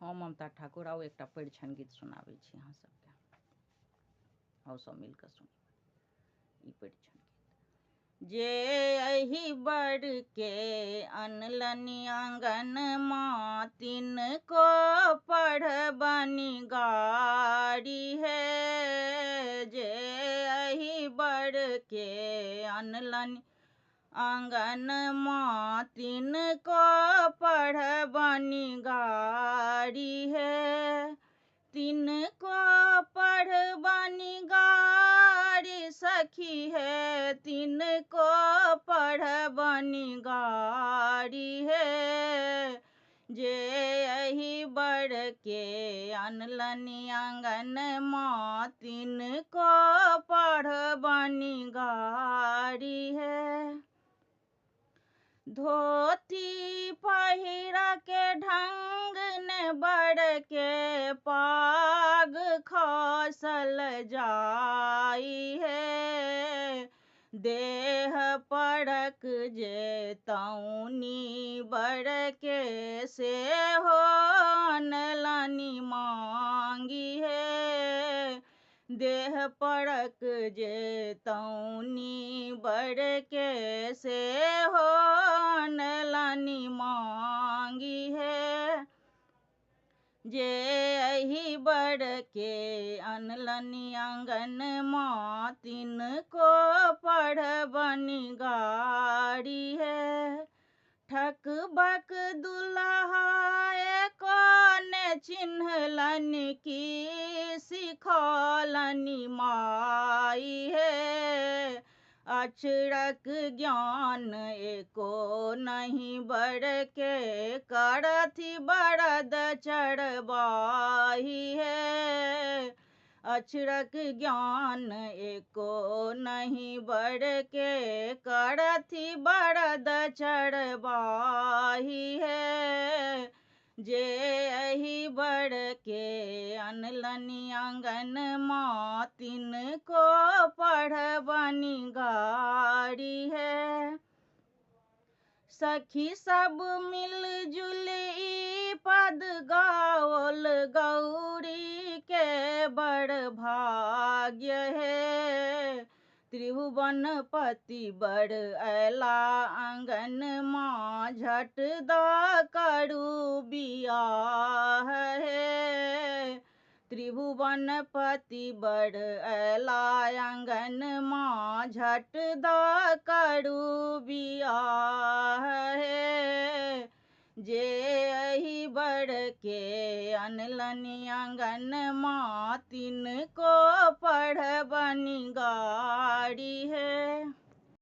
हम ममता ठाकुर आउ एकटा परिछन गीत सुनाबै छी अहाँ सबके, और सब मिलकर सुनी ई परिछन गीत। जे एहि बड़ के अनलनि आंगन माँ, तिनको पढ़बनि गारी है। जे एहि बड़ के अनलनि आंगन माँ, तिनको पढ़बनि गारी है। तिनको पढ़बनि गारी सखी है, तिनको पढ़बनि गारी है। जे एहि बड़ के अनलनि आंगन माँ, तिनको पढ़बनि गारी है। धोती पहिरा के ढंग ने बड़ के, पाग खसल जाई है। देह पड़क जे तौनी बड़ के, से हो अनलनि मांगी है। देह पड़क जे तौनी बड़ के, से हो अनलनि मांगी है। जे एहि बड़ के अनलनि आंगन माँ, तिनको पढ़बनि गारी है। ठकबक दुल्हा एको ने चिन्हलनि, की सिखौलनि माई है। अक्षरक ज्ञान एको नहीं बड़ के, करथि बरद चढ़बाही है। अक्षरक ज्ञान एको नहीं बड़ के, करथि बरद चढ़बाही है। जे एहि बड़ के अनलनि आंगन माँ, तिनको पढ़बनि गारी है। सखी सब मिलजुल ई पद गाओल, गौरी के बड़ भाग्य है। त्रिभुवनपति बड़ अयला आंगन माँ, झट द करू बियाह है। त्रिभुवनपति बड़ अयला आंगन माँ, झट द करू बियाह है। जे एहि बड़ के अनलनि आंगन माँ, तिनको पढ़बनि गारी है।